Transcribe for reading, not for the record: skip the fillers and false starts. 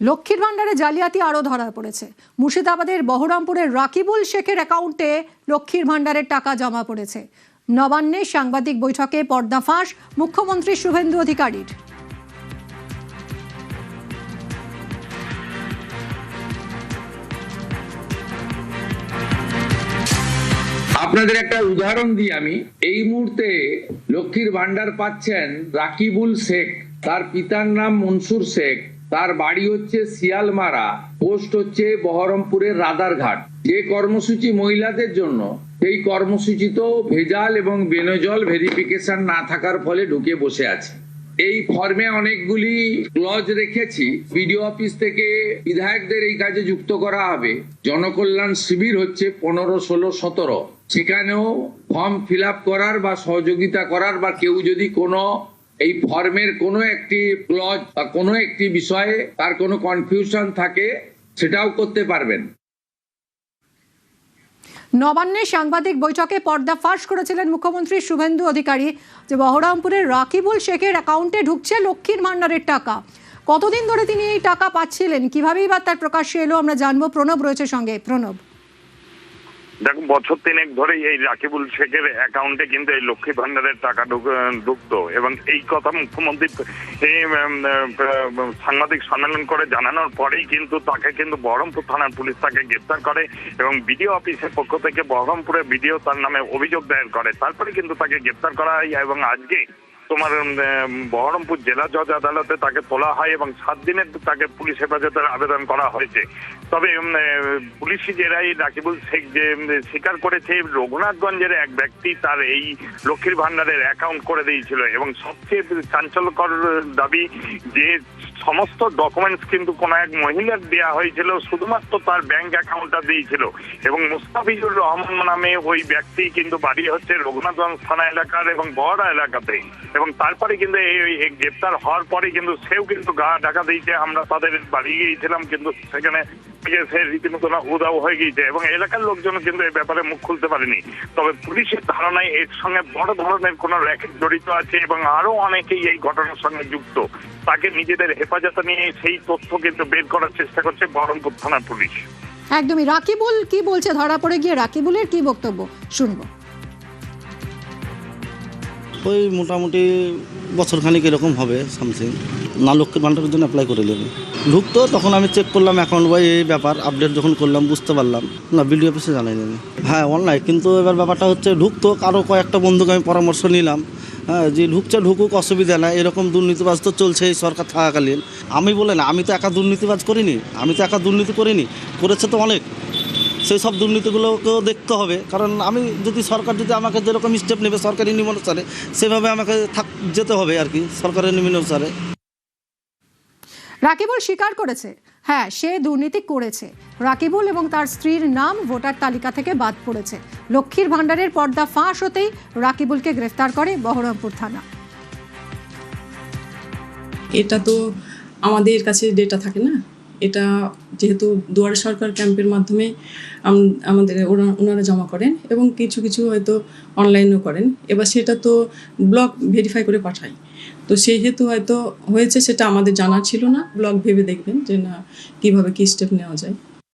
লক্ষ্মীর ভান্ডারে জালিয়াতি আরও ধরা পড়েছে। মুর্শিদাবাদের বহরমপুরের রাকিবুল শেখের অ্যাকাউন্টে লক্ষ্মীর ভান্ডারের টাকা জমা পড়েছে। নবান্নে সাংবাদিক বৈঠকে পর্দাফাঁস মুখ্যমন্ত্রী শুভেন্দু অধিকারীর। আপনাদের একটা উদাহরণ দিই আমি। এই মুহূর্তে লক্ষ্মীর ভান্ডার পাচ্ছেন রাকিবুল শেখ, তার পিতার নাম মনসুর শেখ, তার বাড়ি হচ্ছে শিয়ালমারা, পোস্ট হচ্ছে বহরমপুরের রাদারঘাট। যে কর্মসূচি মহিলাদের জন্য, সেই কর্মসূচি তো ভেজাল এবং বেনজল ভেরিফিকেশন না থাকার ফলে ঢুকে বসে আছে। এই ফর্মে অনেকগুলি ক্লজ রেখেছি। বিডিও অফিস থেকে বিধায়কদের এই কাজে যুক্ত করা হবে। জনকল্যাণ শিবির হচ্ছে 15, 16, 17, সেখানেও ফর্ম ফিল আপ করার বা সহযোগিতা করার, বা কেউ যদি কোনো এই ফর্মের কোনো একটি ক্লজ বা কোনো একটি বিষয়ে তার কোনো কনফিউশন থাকে, সেটাও করতে পারবেন। নবান্নে সাংবাদিক বৈঠকে পর্দাফাঁস করেছিলেন মুখ্যমন্ত্রী শুভেন্দু অধিকারী যে বহরমপুরের রাকিবুল শেখের অ্যাকাউন্টে ঢুকছে লক্ষ্মীর ভান্ডারের টাকা। কতদিন ধরে তিনি এই টাকা পাচ্ছিলেন, কিভাবেই বা তার প্রকাশ্যে এলো, আমরা জানবো। প্রণব রয়েছে সঙ্গে। প্রণব, দেখো, বছর 3 ধরে এই রাকিবুল শেখের অ্যাকাউন্টে কিন্তু এই লক্ষ্মী ভান্ডারের টাকা ঢুকতো এবং এই কথা মুখ্যমন্ত্রী সাংবাদিক সম্মেলন করে জানানোর পরেই কিন্তু তাকে কিন্তু বহরমপুর থানার পুলিশ তাকে গ্রেফতার করে এবং বিডিও অফিসের পক্ষ থেকে বহরমপুরের বিডিও তার নামে অভিযোগ দায়ের করে। তারপরে কিন্তু তাকে গ্রেফতার করা হয় এবং আজকে তোমার বহরমপুর জেলা জজ আদালতে তাকে তোলা হয় এবং 7 দিনের তাকে পুলিশ হেফাজতের আবেদন করা হয়েছে। তবে পুলিশি জেরায় রাকিবুল শেখ যে স্বীকার করেছে রঘুনাথগঞ্জের এক ব্যক্তি তার এই লক্ষ্মীর ভান্ডারের অ্যাকাউন্ট করে দিয়েছিল এবং সবচেয়ে চাঞ্চল্যকর দাবি যে সমস্ত ডকুমেন্টস কিন্তু কোনো এক মহিলার দেওয়া হয়েছিল, শুধুমাত্র তার ব্যাংক অ্যাকাউন্টটা দিয়েছিল এবং মুস্তাফিজুর রহমান নামে ওই ব্যক্তি কিন্তু বাড়ি হচ্ছে রঘুনাথগঞ্জ থানা এলাকার এবং বহরা এলাকাতে। এবং তারপরে কিন্তু এই গ্রেপ্তার হওয়ার পরে কিন্তু সেও কিন্তু গা ঢাকা দিয়েছে। আমরা তাদের বাড়ি গিয়েছিলাম, কিন্তু সেখানে সে রীতিমতো উদাও হয়ে গিয়েছে এবং এলাকার লোকজন কিন্তু এই ব্যাপারে মুখ খুলতে পারেনি। তবে পুলিশের ধারণায় এর সঙ্গে বড় ধরনের কোনো র্যাকেট জড়িত আছে এবং আরো অনেকেই এই ঘটনার সঙ্গে যুক্ত। তাকে নিজেদের হেফাজতে নিয়ে সেই তথ্য কিন্তু বের করার চেষ্টা করছে বহরমপুর থানার পুলিশ। একদমই। রাকিবুল কি বলছে ধরা পড়ে গিয়ে, রাকিবুলের কি বক্তব্য শুনবো। ওই মোটামুটি বছরখানিক এরকম হবে সামথিং। না, লক্ষ্মীর ভান্ডারের জন্য অ্যাপ্লাই করে নেবে। ঢুকতো, তখন আমি চেক করলাম অ্যাকাউন্ট বই, এই ব্যাপার আপডেট যখন করলাম বুঝতে পারলাম। না, বিডিও অফিসে জানাই নি। হ্যাঁ, অনলাইন। কিন্তু এবার ব্যাপারটা হচ্ছে ঢুকতো, আরও কয়েকটা বন্ধুকে আমি পরামর্শ নিলাম, হ্যাঁ, যে ঢুকুক, অসুবিধা নাই। এরকম দুর্নীতিবাজ তো চলছে এই সরকার থাকাকালীন। আমি বলে না, আমি তো একা দুর্নীতিবাজ করিনি, করেছে তো অনেক। সেই সব দুর্নীতিগুলোকেও দেখতে হবে, কারণ আমি যদি সরকার যদি আমাকে যেরকম স্টেপ নেবে সরকারি নিয়ম অনুসারে, সেভাবে আমাকে যেতে হবে আর কি, সরকারের নিয়ম অনুসারে। রাকিবুল স্বীকার করেছে, হ্যাঁ, সে দুর্নীতি করেছে। রাকিবুল এবং তার স্ত্রীর নাম ভোটার তালিকা থেকে বাদ পড়েছে। লক্ষ্মীর ভান্ডারের পর্দা ফাঁস হতেই রাকিবুলকে গ্রেফতার করে বহরমপুর থানা। এটা তো আমাদের কাছে ডেটা থাকে না, এটা যেহেতু দুয়ারে সরকার ক্যাম্পের মাধ্যমে আমাদের ওনারা জমা করেন এবং কিছু কিছু হয়তো অনলাইনেও করেন। এবার সেটা তো ব্লক ভেরিফাই করে পাঠায়, তো সেই হেতু হয়তো হয়েছে, সেটা আমাদের জানা ছিল না। ব্লক ভেবে দেখবেন যে না, কীভাবে কী স্টেপ নেওয়া যায়।